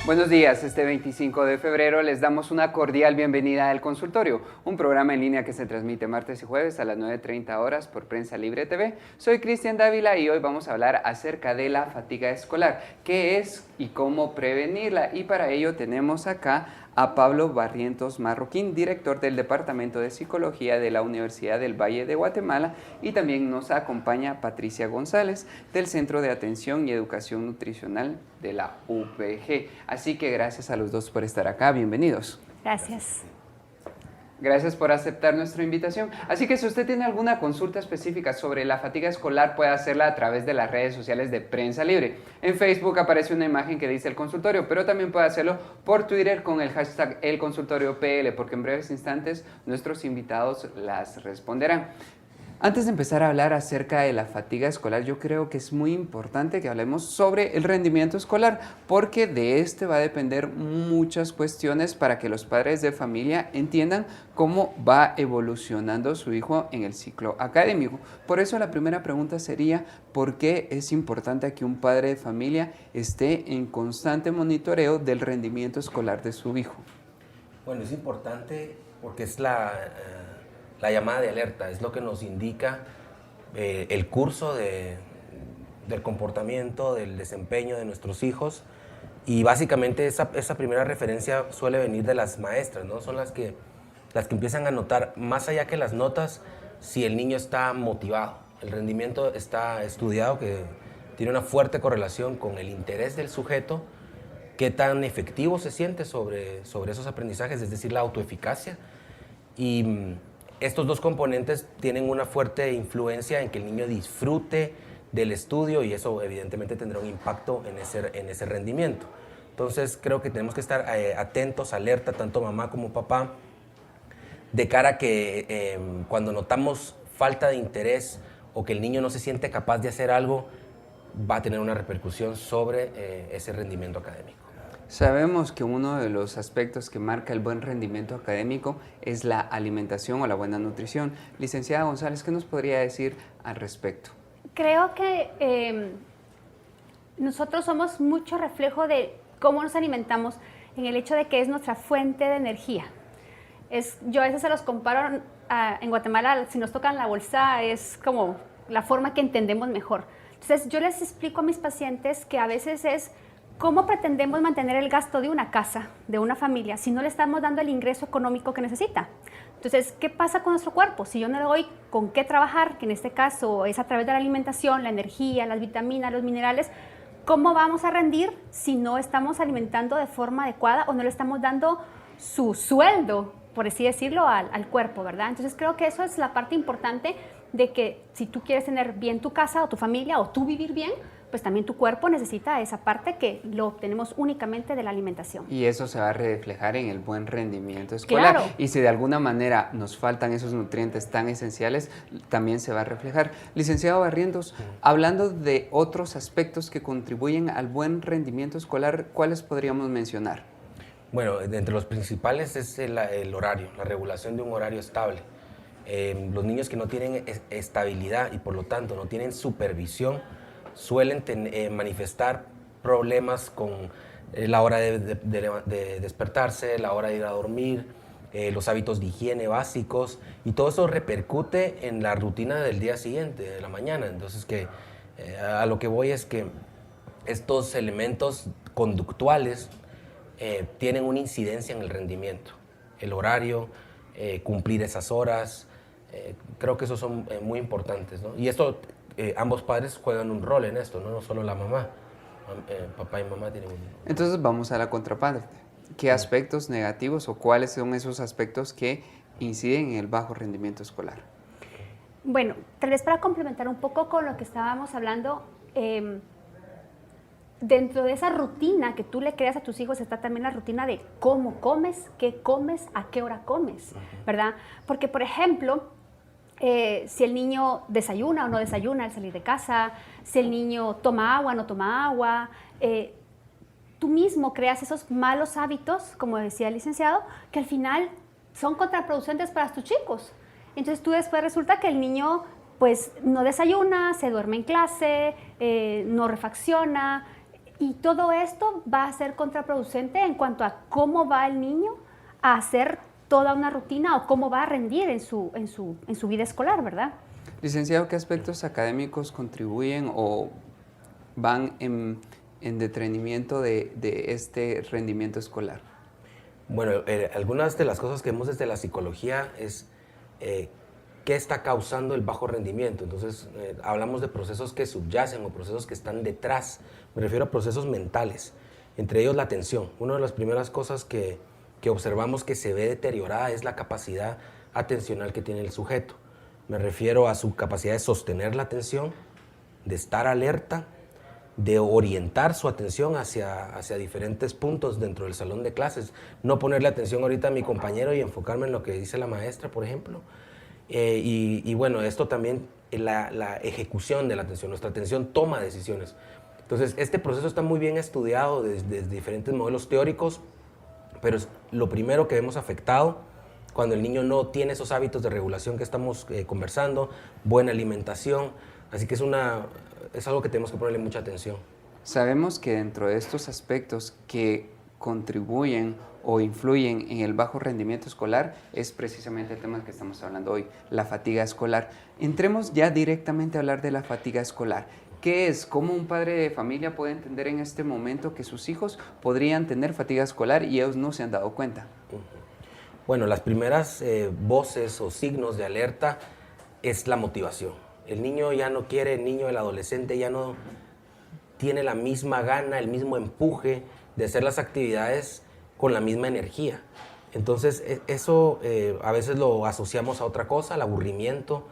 Buenos días, este 25 de febrero les damos una cordial bienvenida al Consultorio, un programa en línea que se transmite martes y jueves a las 9:30 horas por Prensa Libre TV. Soy Cristian Dávila y hoy vamos a hablar acerca de la fatiga escolar, qué es y cómo prevenirla, y para ello tenemos acá a Pablo Barrientos Marroquín, director del Departamento de Psicología de la Universidad del Valle de Guatemala, y también nos acompaña Patricia González del Centro de Atención y Educación Nutricional de la UPG. Así que gracias a los dos por estar acá, bienvenidos. Gracias. Gracias por aceptar nuestra invitación. Así que si usted tiene alguna consulta específica sobre la fatiga escolar, puede hacerla a través de las redes sociales de Prensa Libre. En Facebook aparece una imagen que dice el consultorio, pero también puede hacerlo por Twitter con el hashtag #elconsultoriopl, porque en breves instantes nuestros invitados las responderán. Antes de empezar a hablar acerca de la fatiga escolar, yo creo que es muy importante que hablemos sobre el rendimiento escolar, porque de este va a depender muchas cuestiones para que los padres de familia entiendan cómo va evolucionando su hijo en el ciclo académico. Por eso la primera pregunta sería, ¿por qué es importante que un padre de familia esté en constante monitoreo del rendimiento escolar de su hijo? Bueno, es importante porque es la llamada de alerta, es lo que nos indica el curso del comportamiento, del desempeño de nuestros hijos, y básicamente esa primera referencia suele venir de las maestras, ¿no? Son las que empiezan a notar, más allá que las notas, si el niño está motivado. El rendimiento está estudiado que tiene una fuerte correlación con el interés del sujeto, qué tan efectivo se siente sobre esos aprendizajes, es decir, la autoeficacia. Y estos dos componentes tienen una fuerte influencia en que el niño disfrute del estudio, y eso evidentemente tendrá un impacto en ese rendimiento. Entonces creo que tenemos que estar atentos, alerta, tanto mamá como papá, de cara a que cuando notamos falta de interés o que el niño no se siente capaz de hacer algo, va a tener una repercusión sobre ese rendimiento académico. Sabemos que uno de los aspectos que marca el buen rendimiento académico es la alimentación o la buena nutrición. Licenciada González, ¿qué nos podría decir al respecto? Creo que nosotros somos mucho reflejo de cómo nos alimentamos en el hecho de que es nuestra fuente de energía. Yo a veces se los comparo en Guatemala, si nos tocan la bolsa, es como la forma que entendemos mejor. Entonces yo les explico a mis pacientes que a veces es ¿cómo pretendemos mantener el gasto de una casa, de una familia, si no le estamos dando el ingreso económico que necesita? Entonces, ¿qué pasa con nuestro cuerpo? Si yo no le doy con qué trabajar, que en este caso es a través de la alimentación, la energía, las vitaminas, los minerales, ¿cómo vamos a rendir si no estamos alimentando de forma adecuada o no le estamos dando su sueldo, por así decirlo, al cuerpo, ¿verdad? Entonces, creo que eso es la parte importante de que si tú quieres tener bien tu casa o tu familia o tú vivir bien, pues también tu cuerpo necesita esa parte que lo obtenemos únicamente de la alimentación. Y eso se va a reflejar en el buen rendimiento escolar. Claro. Y si de alguna manera nos faltan esos nutrientes tan esenciales, también se va a reflejar. Licenciado Barrientos, hablando de otros aspectos que contribuyen al buen rendimiento escolar, ¿cuáles podríamos mencionar? Bueno, entre los principales es el horario, la regulación de un horario estable. Los niños que no tienen estabilidad y por lo tanto no tienen supervisión suelen manifestar problemas con la hora de despertarse, la hora de ir a dormir, los hábitos de higiene básicos, y todo eso repercute en la rutina del día siguiente, de la mañana. Entonces a lo que voy es que estos elementos conductuales tienen una incidencia en el rendimiento. El horario, cumplir esas horas, creo que esos son muy importantes, ¿no? Y esto, ambos padres juegan un rol en esto, no solo la mamá. Papá y mamá tienen un... Entonces vamos a la contraparte. ¿Qué aspectos negativos o cuáles son esos aspectos que inciden en el bajo rendimiento escolar? Bueno, tal vez para complementar un poco con lo que estábamos hablando, dentro de esa rutina que tú le creas a tus hijos está también la rutina de cómo comes, qué comes, a qué hora comes, ¿verdad? Porque, por ejemplo, si el niño desayuna o no desayuna al salir de casa, si el niño toma agua o no toma agua, tú mismo creas esos malos hábitos, como decía el licenciado, que al final son contraproducentes para tus chicos. Entonces tú después resulta que el niño pues no desayuna, se duerme en clase, no refacciona. Y todo esto va a ser contraproducente en cuanto a cómo va el niño a hacer toda una rutina o cómo va a rendir en su vida escolar, ¿verdad? Licenciado, ¿qué aspectos académicos contribuyen o van en detrimento de este rendimiento escolar? Bueno, algunas de las cosas que vemos desde la psicología es qué está causando el bajo rendimiento. Entonces, hablamos de procesos que subyacen o procesos que están detrás. Me refiero a procesos mentales, entre ellos la atención. Una de las primeras cosas que observamos que se ve deteriorada es la capacidad atencional que tiene el sujeto. Me refiero a su capacidad de sostener la atención, de estar alerta, de orientar su atención hacia diferentes puntos dentro del salón de clases. No ponerle atención ahorita a mi compañero y enfocarme en lo que dice la maestra, por ejemplo. Y bueno, esto también, la ejecución de la atención. Nuestra atención toma decisiones. Entonces, este proceso está muy bien estudiado desde diferentes modelos teóricos, pero es lo primero que vemos afectado cuando el niño no tiene esos hábitos de regulación que estamos conversando, buena alimentación. Así que es algo que tenemos que ponerle mucha atención. Sabemos que dentro de estos aspectos que contribuyen o influyen en el bajo rendimiento escolar es precisamente el tema que estamos hablando hoy, la fatiga escolar. Entremos ya directamente a hablar de la fatiga escolar. ¿Qué es? ¿Cómo un padre de familia puede entender en este momento que sus hijos podrían tener fatiga escolar y ellos no se han dado cuenta? Bueno, las primeras voces o signos de alerta es la motivación. El niño ya no quiere, el adolescente ya no tiene la misma gana, el mismo empuje de hacer las actividades con la misma energía. Entonces, eso a veces lo asociamos a otra cosa, al aburrimiento,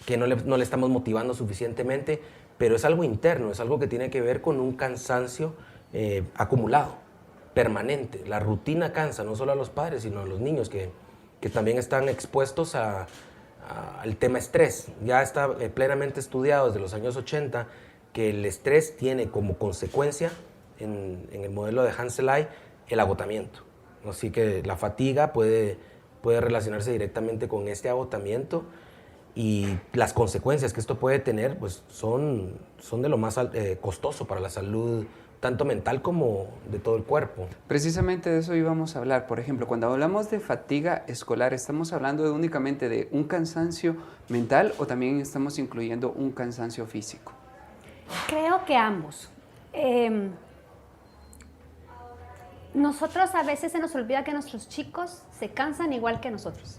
que no le estamos motivando suficientemente, pero es algo interno, es algo que tiene que ver con un cansancio acumulado, permanente. La rutina cansa no solo a los padres, sino a los niños que también están expuestos al tema estrés. Ya está plenamente estudiado desde los años 80 que el estrés tiene como consecuencia, en el modelo de Hanseley, el agotamiento. Así que la fatiga puede relacionarse directamente con este agotamiento, y las consecuencias que esto puede tener pues son de lo más costoso para la salud, tanto mental como de todo el cuerpo. Precisamente de eso íbamos a hablar. Por ejemplo, cuando hablamos de fatiga escolar, ¿estamos hablando únicamente de un cansancio mental o también estamos incluyendo un cansancio físico? Creo que ambos. Nosotros a veces se nos olvida que nuestros chicos se cansan igual que nosotros.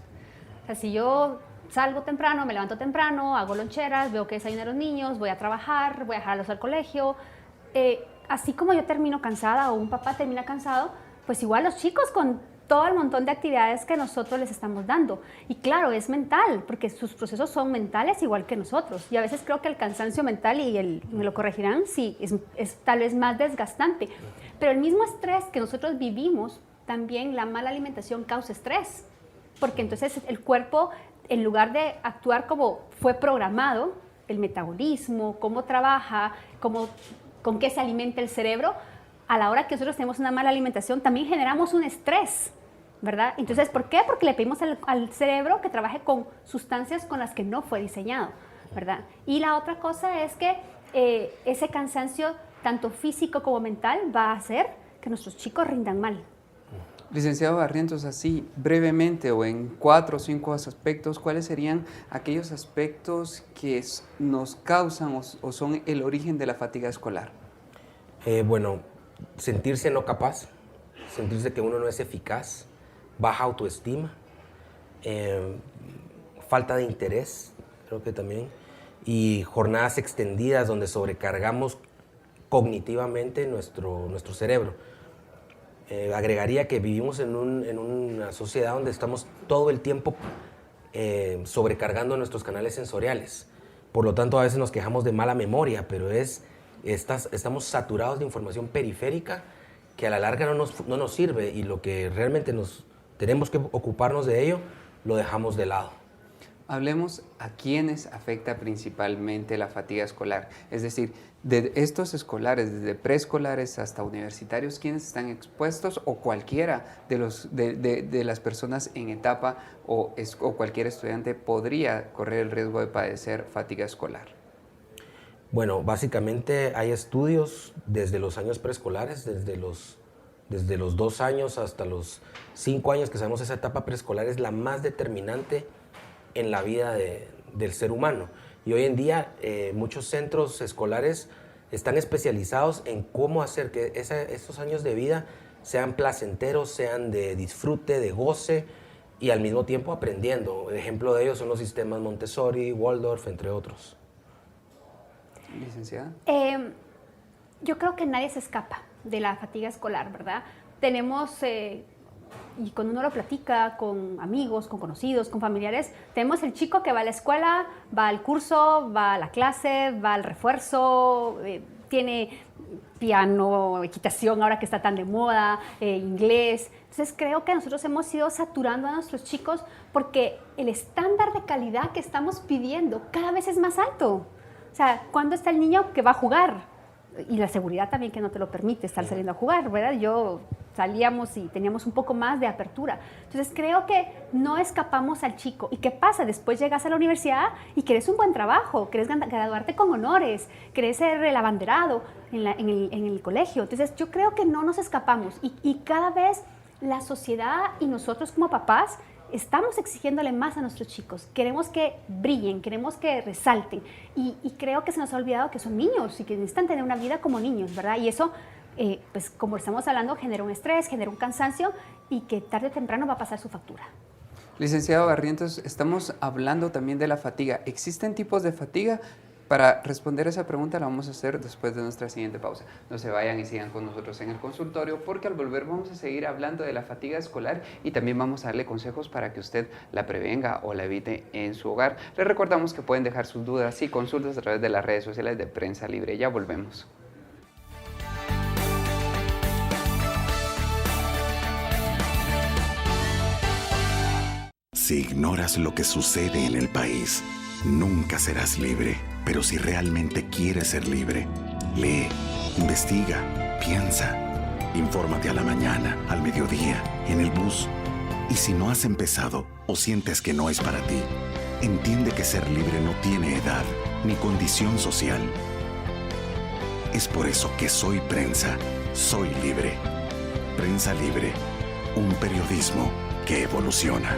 O sea, si yo salgo temprano, me levanto temprano, hago loncheras, veo que desayunan los niños, voy a trabajar, voy a dejarlos al colegio. Así como yo termino cansada o un papá termina cansado, pues igual los chicos con todo el montón de actividades que nosotros les estamos dando. Y claro, es mental, porque sus procesos son mentales igual que nosotros. Y a veces creo que el cansancio mental, me lo corregirán, sí, es tal vez más desgastante. Pero el mismo estrés que nosotros vivimos, también la mala alimentación causa estrés. Porque entonces el cuerpo, en lugar de actuar como fue programado, el metabolismo, cómo trabaja, con qué se alimenta el cerebro, a la hora que nosotros tenemos una mala alimentación, también generamos un estrés, ¿verdad? Entonces, ¿por qué? Porque le pedimos al cerebro que trabaje con sustancias con las que no fue diseñado, ¿verdad? Y la otra cosa es que ese cansancio, tanto físico como mental, va a hacer que nuestros chicos rindan mal. Licenciado Barrientos, así brevemente o en 4 o 5 aspectos, ¿cuáles serían aquellos aspectos que nos causan o son el origen de la fatiga escolar? Bueno, sentirse no capaz, sentirse que uno no es eficaz, baja autoestima, falta de interés, creo que también, y jornadas extendidas donde sobrecargamos cognitivamente nuestro cerebro. Agregaría que vivimos en una sociedad donde estamos todo el tiempo sobrecargando nuestros canales sensoriales. Por lo tanto, a veces nos quejamos de mala memoria, pero estamos saturados de información periférica que a la larga no nos sirve, y lo que realmente tenemos que ocuparnos de ello, lo dejamos de lado. Hablemos a quiénes afecta principalmente la fatiga escolar, es decir, de estos escolares, desde preescolares hasta universitarios, ¿quiénes están expuestos, o cualquiera de las personas en etapa o cualquier estudiante podría correr el riesgo de padecer fatiga escolar? Bueno, básicamente hay estudios desde los años preescolares, desde los 2 años hasta los 5 años, que sabemos esa etapa preescolar es la más determinante en la vida del ser humano. Y hoy en día muchos centros escolares están especializados en cómo hacer que esos años de vida sean placenteros, sean de disfrute, de goce y al mismo tiempo aprendiendo. El ejemplo de ellos son los sistemas Montessori, Waldorf, entre otros. Licenciada. Yo creo que nadie se escapa de la fatiga escolar, ¿verdad? Tenemos, y cuando uno lo platica con amigos, con conocidos, con familiares, tenemos el chico que va a la escuela, va al curso, va a la clase, va al refuerzo, tiene piano, equitación, ahora que está tan de moda, inglés. Entonces creo que nosotros hemos ido saturando a nuestros chicos porque el estándar de calidad que estamos pidiendo cada vez es más alto. O sea, ¿cuándo está el niño que va a jugar? Y la seguridad también que no te lo permite estar saliendo a jugar, ¿verdad? Yo salíamos y teníamos un poco más de apertura. Entonces creo que no escapamos al chico. ¿Y qué pasa? Después llegas a la universidad y querés un buen trabajo, querés graduarte con honores, querés ser el abanderado en el colegio. Entonces yo creo que no nos escapamos y cada vez la sociedad y nosotros como papás estamos exigiéndole más a nuestros chicos. Queremos que brillen, queremos que resalten. Y creo que se nos ha olvidado que son niños y que necesitan tener una vida como niños, ¿verdad? Y eso, pues como estamos hablando, genera un estrés, genera un cansancio y que tarde o temprano va a pasar su factura. Licenciado Barrientos, estamos hablando también de la fatiga. ¿Existen tipos de fatiga? Para responder esa pregunta la vamos a hacer después de nuestra siguiente pausa. No se vayan y sigan con nosotros en el consultorio porque al volver vamos a seguir hablando de la fatiga escolar y también vamos a darle consejos para que usted la prevenga o la evite en su hogar. Les recordamos que pueden dejar sus dudas y consultas a través de las redes sociales de Prensa Libre. Ya volvemos. Si ignoras lo que sucede en el país, nunca serás libre. Pero si realmente quieres ser libre, lee, investiga, piensa. Infórmate a la mañana, al mediodía, en el bus. Y si no has empezado o sientes que no es para ti, entiende que ser libre no tiene edad ni condición social. Es por eso que soy prensa, soy libre. Prensa Libre, un periodismo que evoluciona.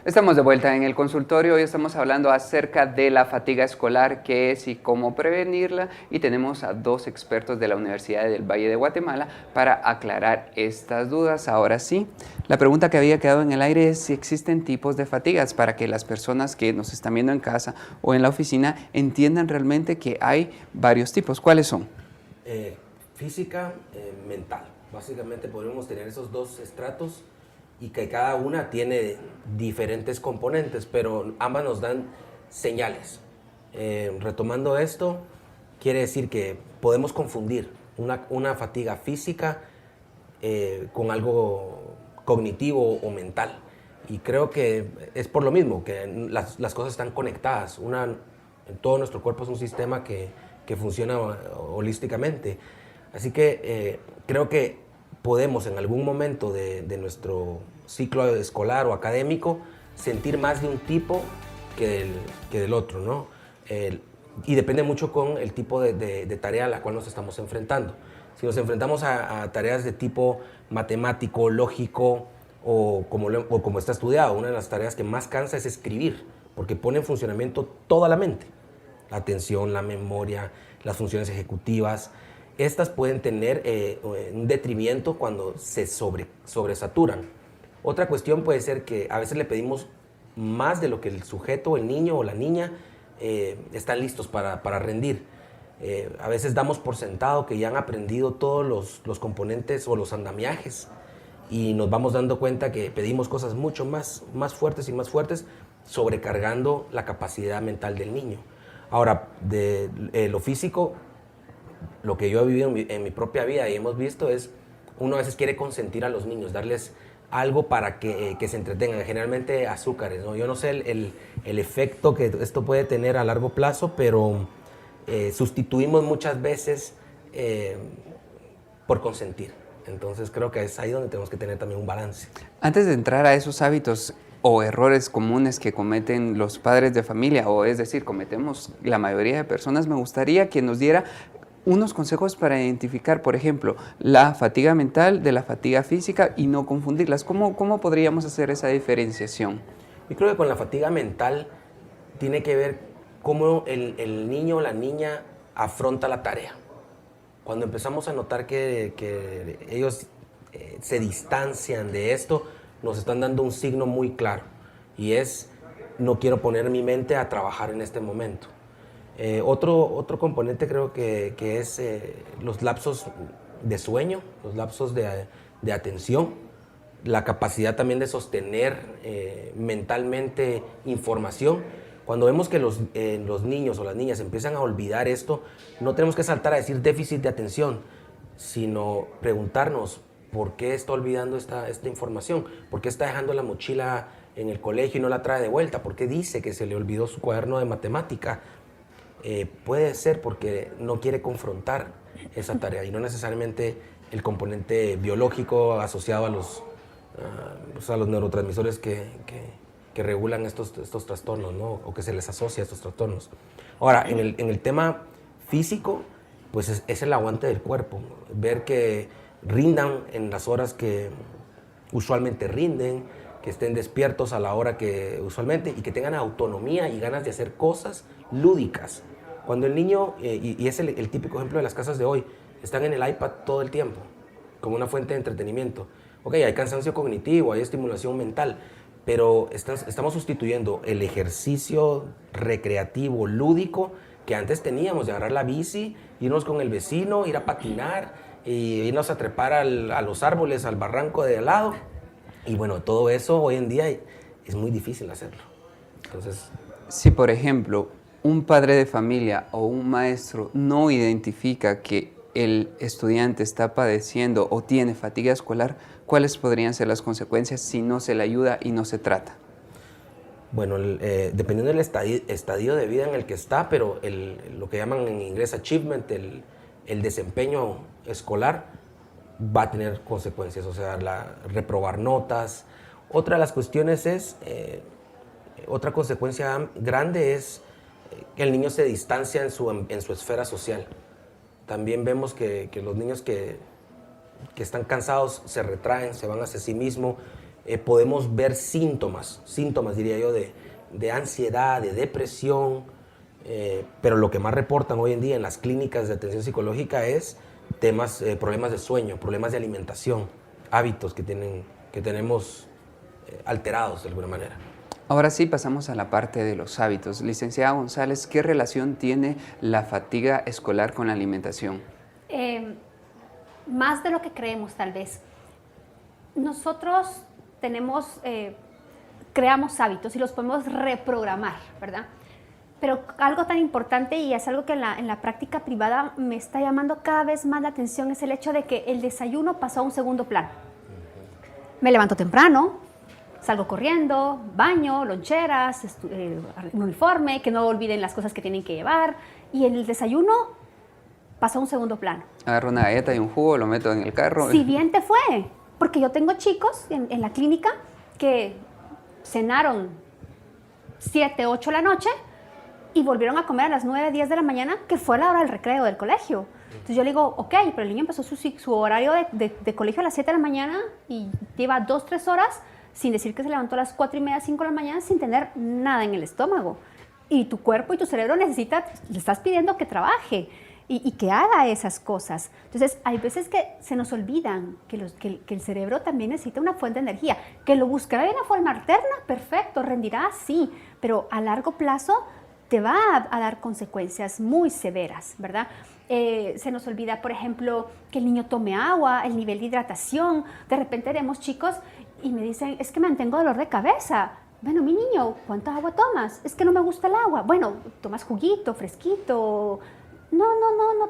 Estamos de vuelta en el consultorio. Hoy estamos hablando acerca de la fatiga escolar, qué es y cómo prevenirla, y tenemos a 2 expertos de la Universidad del Valle de Guatemala para aclarar estas dudas. Ahora sí, la pregunta que había quedado en el aire es si existen tipos de fatigas para que las personas que nos están viendo en casa o en la oficina entiendan realmente que hay varios tipos. ¿Cuáles son? Física, mental. Básicamente podríamos tener esos 2 estratos y que cada una tiene diferentes componentes, pero ambas nos dan señales. Retomando esto, quiere decir que podemos confundir una fatiga física con algo cognitivo o mental. Y creo que es por lo mismo, que las cosas están conectadas. En todo nuestro cuerpo es un sistema que funciona holísticamente. Así que creo que podemos en algún momento de nuestro ciclo escolar o académico sentir más de un tipo que del otro, ¿no? Y depende mucho con el tipo de tarea a la cual nos estamos enfrentando. Si nos enfrentamos a tareas de tipo matemático, lógico o como está estudiado, una de las tareas que más cansa es escribir, porque pone en funcionamiento toda la mente, la atención, la memoria, las funciones ejecutivas. Estas pueden tener un detrimento cuando se sobresaturan. Otra cuestión puede ser que a veces le pedimos más de lo que el sujeto, el niño o la niña están listos para rendir. A veces damos por sentado que ya han aprendido todos los componentes o los andamiajes y nos vamos dando cuenta que pedimos cosas mucho más fuertes y más fuertes, sobrecargando la capacidad mental del niño. Ahora, de lo físico, lo que yo he vivido en mi propia vida y hemos visto es, uno a veces quiere consentir a los niños, darles algo para que se entretengan, generalmente azúcares, ¿no? Yo no sé el efecto que esto puede tener a largo plazo, pero sustituimos muchas veces por consentir. Entonces creo que es ahí donde tenemos que tener también un balance. Antes de entrar a esos hábitos o errores comunes que cometen los padres de familia, o es decir, cometemos la mayoría de personas, me gustaría que nos diera unos consejos para identificar, por ejemplo, la fatiga mental de la fatiga física y no confundirlas. ¿Cómo podríamos hacer esa diferenciación? Yo creo que con la fatiga mental tiene que ver cómo el niño o la niña afronta la tarea. Cuando empezamos a notar que ellos se distancian de esto, nos están dando un signo muy claro, y es: no quiero poner mi mente a trabajar en este momento. Otro componente creo que es los lapsos de sueño, los lapsos de atención, la capacidad también de sostener mentalmente información. Cuando vemos que los niños o las niñas empiezan a olvidar esto, no tenemos que saltar a decir déficit de atención, sino preguntarnos por qué está olvidando esta información, por qué está dejando la mochila en el colegio y no la trae de vuelta, por qué dice que se le olvidó su cuaderno de matemática. Puede ser porque no quiere confrontar esa tarea, y no necesariamente el componente biológico asociado a los neurotransmisores que regulan estos trastornos, ¿no? O que se les asocia a estos trastornos. Ahora, en el tema físico, pues es el aguante del cuerpo, ver que rindan en las horas que usualmente rinden, que estén despiertos a la hora que usualmente, y que tengan autonomía y ganas de hacer cosas lúdicas. Cuando el niño, y es el típico ejemplo de las casas de hoy, están en el iPad todo el tiempo, como una fuente de entretenimiento. Ok, hay cansancio cognitivo, hay estimulación mental, pero estamos sustituyendo el ejercicio recreativo, lúdico, que antes teníamos, de agarrar la bici, irnos con el vecino, ir a patinar, y irnos a trepar a los árboles, al barranco de al lado. Y bueno, todo eso hoy en día es muy difícil hacerlo. Entonces, si por ejemplo un padre de familia o un maestro no identifica que el estudiante está padeciendo o tiene fatiga escolar, ¿cuáles podrían ser las consecuencias si no se le ayuda y no se trata? Bueno, dependiendo del estadio de vida en el que está, pero lo que llaman en inglés achievement, el desempeño escolar, va a tener consecuencias, o sea, reprobar notas. Otra de las cuestiones es, otra consecuencia grande es que el niño se distancia en su esfera social. También vemos que los niños que están cansados se retraen, se van hacia sí mismos. Podemos ver síntomas diría yo, de ansiedad, de depresión, pero lo que más reportan hoy en día en las clínicas de atención psicológica es problemas de sueño, problemas de alimentación, hábitos que tenemos alterados de alguna manera. Ahora sí pasamos a la parte de los hábitos. Licenciada González, ¿qué relación tiene la fatiga escolar con la alimentación? Más de lo que creemos, tal vez. Nosotros creamos hábitos y los podemos reprogramar, ¿verdad? Pero algo tan importante, y es algo que en la práctica privada me está llamando cada vez más la atención, es el hecho de que el desayuno pasó a un segundo plano. Me levanto temprano, salgo corriendo, baño, loncheras, un uniforme, que no olviden las cosas que tienen que llevar, y el desayuno pasó a un segundo plano. Agarro una galleta y un jugo, lo meto en el carro. Si bien te fue, porque yo tengo chicos en la clínica que cenaron 7, 8 de la noche y volvieron a comer a las 9, 10 de la mañana, que fue la hora del recreo del colegio. Entonces yo le digo, ok, pero el niño empezó su horario de colegio a las 7 de la mañana y lleva 2, 3 horas, sin decir que se levantó a las 4 y media, 5 de la mañana, sin tener nada en el estómago. Y tu cuerpo y tu cerebro le estás pidiendo que trabaje y que haga esas cosas. Entonces, hay veces que se nos olvidan que el cerebro también necesita una fuente de energía. Que lo buscará de una forma alterna, perfecto, rendirá, sí, pero a largo plazo te va a dar consecuencias muy severas, ¿verdad? Se nos olvida, por ejemplo, que el niño tome agua, el nivel de hidratación. De repente vemos chicos y me dicen, es que tengo dolor de cabeza. Bueno, mi niño, ¿cuánta agua tomas? Es que no me gusta el agua. Bueno, tomas juguito, fresquito. No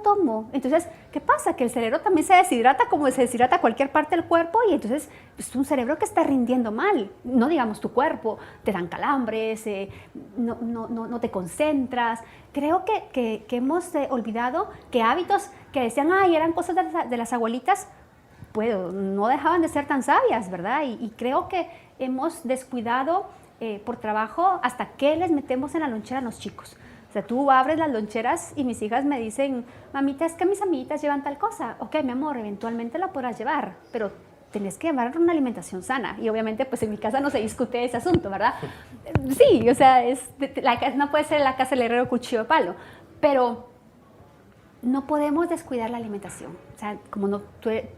tomo. Entonces, ¿qué pasa? Que el cerebro también se deshidrata como se deshidrata cualquier parte del cuerpo, y entonces es un cerebro que está rindiendo mal. No digamos tu cuerpo, te dan calambres, no te concentras. Creo que hemos olvidado que hábitos que decían, eran cosas de las abuelitas, no dejaban de ser tan sabias, ¿verdad? Y creo que hemos descuidado por trabajo hasta qué les metemos en la lonchera a los chicos. O sea, tú abres las loncheras y mis hijas me dicen, mamita, es que mis amiguitas llevan tal cosa. Ok, mi amor, eventualmente la podrás llevar, pero tenés que llevar una alimentación sana. Y obviamente, pues en mi casa no se discute ese asunto, ¿verdad? Sí, o sea, no puede ser la casa del herrero cuchillo de palo, pero no podemos descuidar la alimentación. O sea,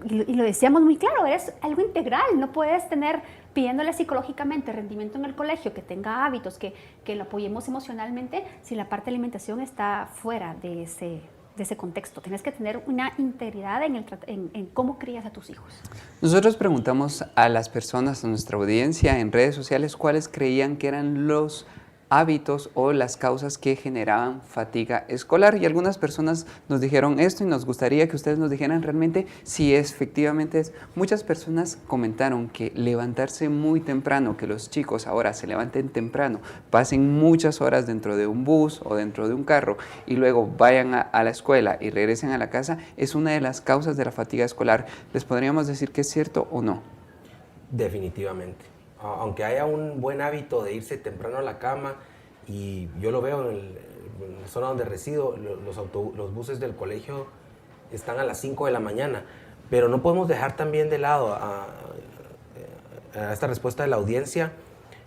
y lo decíamos muy claro, es algo integral. No puedes tener, pidiéndole psicológicamente rendimiento en el colegio, que tenga hábitos, que lo apoyemos emocionalmente, si la parte de alimentación está fuera de ese contexto. Tienes que tener una integridad en cómo crías a tus hijos. Nosotros preguntamos a las personas, a nuestra audiencia en redes sociales, cuáles creían que eran los hábitos o las causas que generaban fatiga escolar, y algunas personas nos dijeron esto y nos gustaría que ustedes nos dijeran realmente si efectivamente es. Muchas personas comentaron que levantarse muy temprano, que los chicos ahora se levanten temprano, pasen muchas horas dentro de un bus o dentro de un carro y luego vayan a la escuela y regresen a la casa, es una de las causas de la fatiga escolar. ¿Les podríamos decir que es cierto o no? Definitivamente. Aunque haya un buen hábito de irse temprano a la cama, y yo lo veo en la zona donde resido, los buses del colegio están a las 5 de la mañana, pero no podemos dejar también de lado a esta respuesta de la audiencia,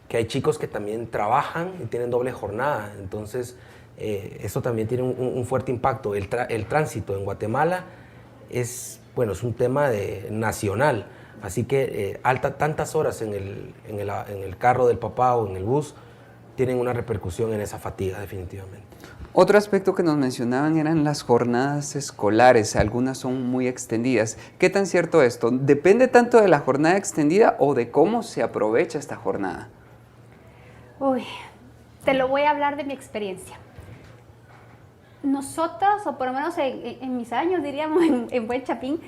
que hay chicos que también trabajan y tienen doble jornada, entonces eso también tiene un fuerte impacto. El tránsito en Guatemala es un tema nacional. Así que tantas horas en el carro del papá o en el bus tienen una repercusión en esa fatiga, definitivamente. Otro aspecto que nos mencionaban eran las jornadas escolares. Algunas son muy extendidas. ¿Qué tan cierto esto? ¿Depende tanto de la jornada extendida o de cómo se aprovecha esta jornada? Uy, te lo voy a hablar de mi experiencia. Nosotros, o por lo menos en mis años, diríamos, en Buen Chapín,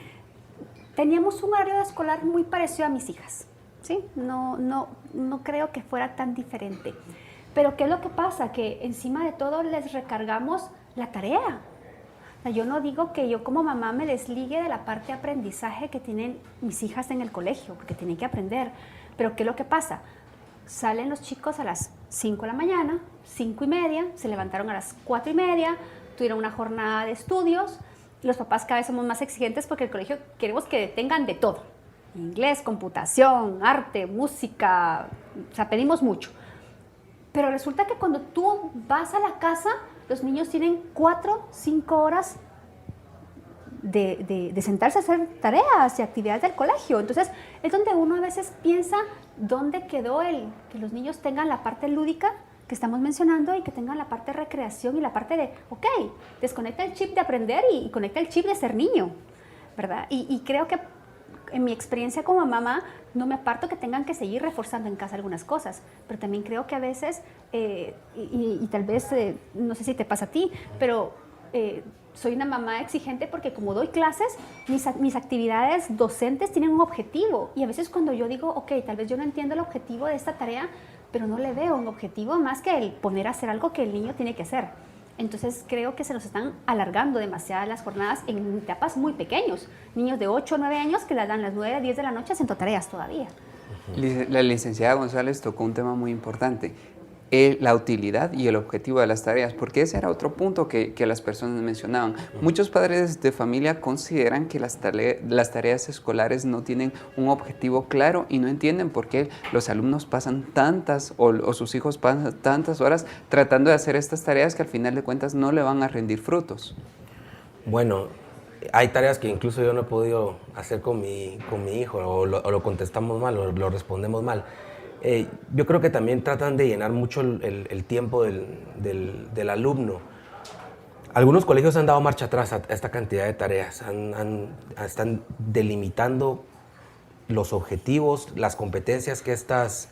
teníamos un horario escolar muy parecido a mis hijas, ¿sí? No creo que fuera tan diferente. Pero ¿qué es lo que pasa? Que encima de todo les recargamos la tarea. O sea, yo no digo que yo como mamá me desligue de la parte de aprendizaje que tienen mis hijas en el colegio, porque tienen que aprender. Pero ¿qué es lo que pasa? Salen los chicos a las 5 de la mañana, 5:30, se levantaron a las 4:30, tuvieron una jornada de estudios. Los papás cada vez somos más exigentes porque el colegio queremos que tengan de todo. Inglés, computación, arte, música, o sea, pedimos mucho. Pero resulta que cuando tú vas a la casa, los niños tienen 4, 5 horas de sentarse a hacer tareas y actividades del colegio. Entonces, es donde uno a veces piensa dónde quedó que los niños tengan la parte lúdica que estamos mencionando y que tengan la parte de recreación y la parte de, ok, desconecta el chip de aprender y conecta el chip de ser niño, ¿verdad? Y creo que en mi experiencia como mamá, no me aparto que tengan que seguir reforzando en casa algunas cosas, pero también creo que a veces, y tal vez, no sé si te pasa a ti, pero soy una mamá exigente porque como doy clases, mis actividades docentes tienen un objetivo, y a veces cuando yo digo, ok, tal vez yo no entiendo el objetivo de esta tarea, pero no le veo un objetivo más que el poner a hacer algo que el niño tiene que hacer. Entonces creo que se nos están alargando demasiado las jornadas en etapas muy pequeños. Niños de 8 o 9 años que las dan las 9 a 10 de la noche haciendo tareas todavía. La licenciada González tocó un tema muy importante, la utilidad y el objetivo de las tareas, porque ese era otro punto que las personas mencionaban. Muchos padres de familia consideran que las tareas escolares no tienen un objetivo claro y no entienden por qué los alumnos pasan tantas o sus hijos pasan tantas horas tratando de hacer estas tareas que al final de cuentas no le van a rendir frutos. Bueno, hay tareas que incluso yo no he podido hacer con mi hijo, o lo contestamos mal, o lo respondemos mal. Yo creo que también tratan de llenar mucho el tiempo del alumno. Algunos colegios han dado marcha atrás a esta cantidad de tareas, están delimitando los objetivos, las competencias que estas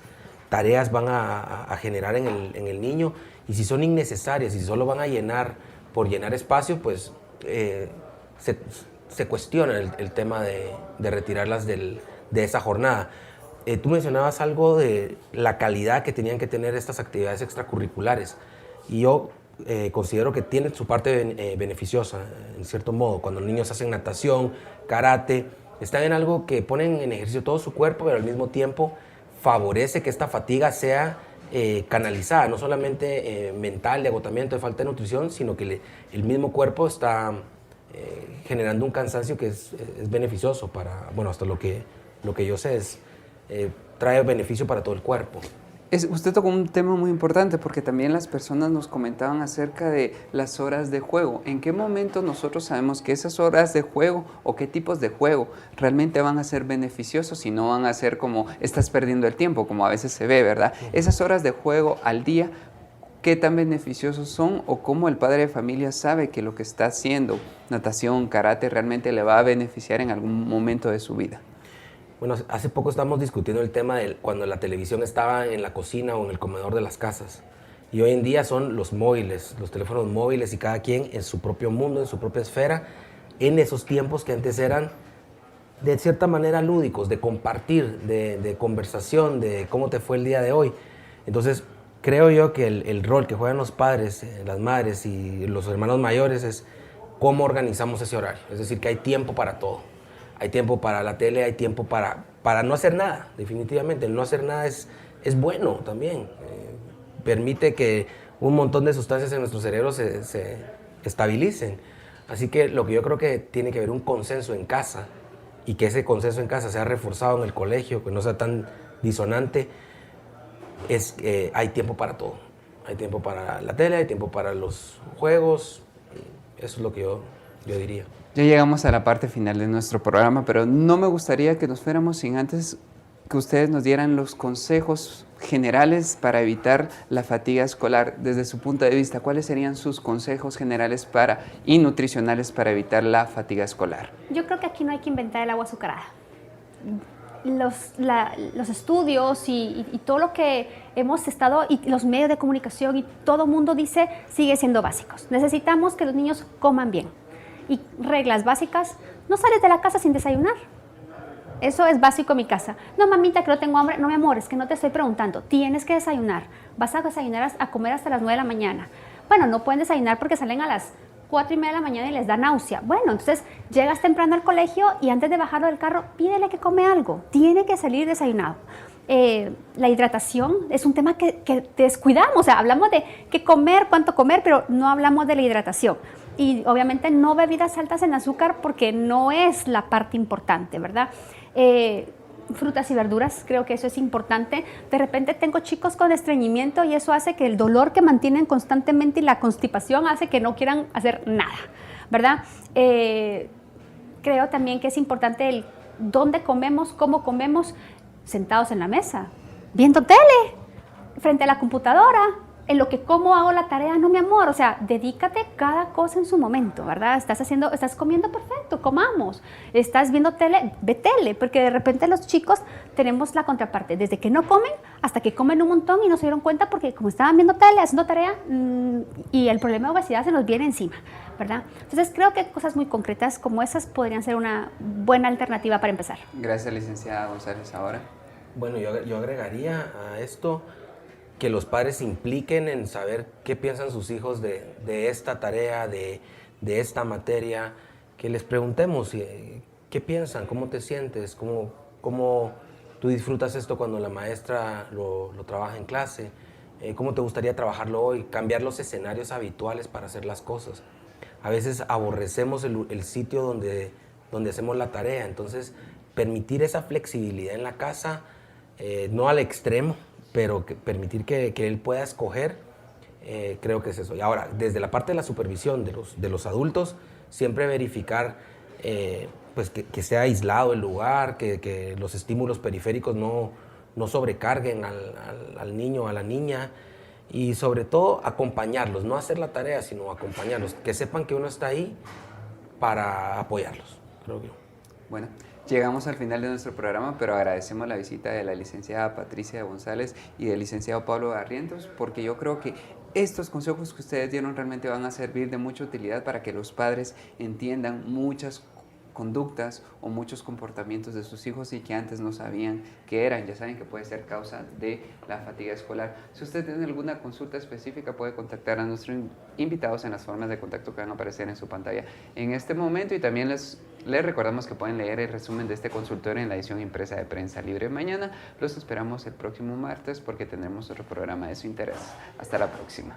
tareas van a generar en el niño, y si son innecesarias y si solo van a llenar por llenar espacio, pues se cuestiona el tema de retirarlas de esa jornada. Tú mencionabas algo de la calidad que tenían que tener estas actividades extracurriculares, y yo considero que tienen su parte beneficiosa, en cierto modo. Cuando los niños hacen natación, karate, están en algo que ponen en ejercicio todo su cuerpo, pero al mismo tiempo favorece que esta fatiga sea canalizada, no solamente mental, de agotamiento, de falta de nutrición, sino que el mismo cuerpo está generando un cansancio que es beneficioso para, bueno, hasta lo que yo sé, trae beneficio para todo el cuerpo. Usted tocó un tema muy importante porque también las personas nos comentaban acerca de las horas de juego. ¿En qué momento nosotros sabemos que esas horas de juego o qué tipos de juego realmente van a ser beneficiosos y no van a ser como estás perdiendo el tiempo, como a veces se ve, ¿verdad? Esas horas de juego al día, ¿qué tan beneficiosos son o cómo el padre de familia sabe que lo que está haciendo, natación, karate, realmente le va a beneficiar en algún momento de su vida? Bueno, hace poco estábamos discutiendo el tema de cuando la televisión estaba en la cocina o en el comedor de las casas. Y hoy en día son los móviles, los teléfonos móviles y cada quien en su propio mundo, en su propia esfera, en esos tiempos que antes eran de cierta manera lúdicos, de compartir, de conversación, de cómo te fue el día de hoy. Entonces, creo yo que el rol que juegan los padres, las madres y los hermanos mayores es cómo organizamos ese horario. Es decir, que hay tiempo para todo. Hay tiempo para la tele, hay tiempo para no hacer nada, definitivamente. El no hacer nada es bueno también. Permite que un montón de sustancias en nuestro cerebro se estabilicen. Así que lo que yo creo que tiene que haber un consenso en casa y que ese consenso en casa sea reforzado en el colegio, que no sea tan disonante, es que hay tiempo para todo. Hay tiempo para la tele, hay tiempo para los juegos. Eso es lo que yo diría. Ya llegamos a la parte final de nuestro programa, pero no me gustaría que nos fuéramos sin antes que ustedes nos dieran los consejos generales para evitar la fatiga escolar. Desde su punto de vista, ¿cuáles serían sus consejos generales y nutricionales para evitar la fatiga escolar? Yo creo que aquí no hay que inventar el agua azucarada. Los estudios y todo lo que hemos estado, y los medios de comunicación y todo mundo dice, sigue siendo básicos. Necesitamos que los niños coman bien. Y reglas básicas, no sales de la casa sin desayunar. Eso es básico en mi casa. No, mamita, que no tengo hambre. No, mi amor, es que no te estoy preguntando. Tienes que desayunar. Vas a desayunar, a comer hasta las 9 de la mañana. Bueno, no pueden desayunar porque salen a las 4:30 de la mañana y les da náusea. Bueno, entonces llegas temprano al colegio y antes de bajarlo del carro, pídele que come algo. Tiene que salir desayunado. La hidratación es un tema que descuidamos. O sea, hablamos de qué comer, cuánto comer, pero no hablamos de la hidratación. Y obviamente no bebidas altas en azúcar porque no es la parte importante, ¿verdad? Frutas y verduras, creo que eso es importante. De repente tengo chicos con estreñimiento y eso hace que el dolor que mantienen constantemente y la constipación hace que no quieran hacer nada, ¿verdad? Creo también que es importante el dónde comemos, cómo comemos, sentados en la mesa, viendo tele, frente a la computadora. En lo que como hago la tarea, no, mi amor, o sea, dedícate cada cosa en su momento, ¿verdad? Estás comiendo perfecto, comamos. Estás viendo tele, ve tele, porque de repente los chicos tenemos la contraparte, desde que no comen hasta que comen un montón y no se dieron cuenta porque como estaban viendo tele, haciendo tarea, y el problema de obesidad se nos viene encima, ¿verdad? Entonces creo que cosas muy concretas como esas podrían ser una buena alternativa para empezar. Gracias, licenciada González. Ahora. Bueno, yo agregaría a esto que los padres se impliquen en saber qué piensan sus hijos de esta tarea, de esta materia, que les preguntemos qué piensan, cómo te sientes, cómo tú disfrutas esto cuando la maestra lo trabaja en clase, cómo te gustaría trabajarlo hoy, cambiar los escenarios habituales para hacer las cosas. A veces aborrecemos el sitio donde hacemos la tarea, entonces permitir esa flexibilidad en la casa, no al extremo, pero permitir que él pueda escoger, creo que es eso. Y ahora, desde la parte de la supervisión de los adultos, siempre verificar pues que sea aislado el lugar, que los estímulos periféricos no sobrecarguen al niño o a la niña, y sobre todo acompañarlos, no hacer la tarea, sino acompañarlos, que sepan que uno está ahí para apoyarlos, creo que. Bueno. Llegamos al final de nuestro programa, pero agradecemos la visita de la licenciada Patricia González y del licenciado Pablo Barrientos, porque yo creo que estos consejos que ustedes dieron realmente van a servir de mucha utilidad para que los padres entiendan muchas conductas o muchos comportamientos de sus hijos y que antes no sabían que eran. Ya saben que puede ser causa de la fatiga escolar. Si usted tiene alguna consulta específica, puede contactar a nuestros invitados en las formas de contacto que van a aparecer en su pantalla en este momento, y también les Les recordamos que pueden leer el resumen de este consultorio en la edición impresa de Prensa Libre mañana. Los esperamos el próximo martes porque tendremos otro programa de su interés. Hasta la próxima.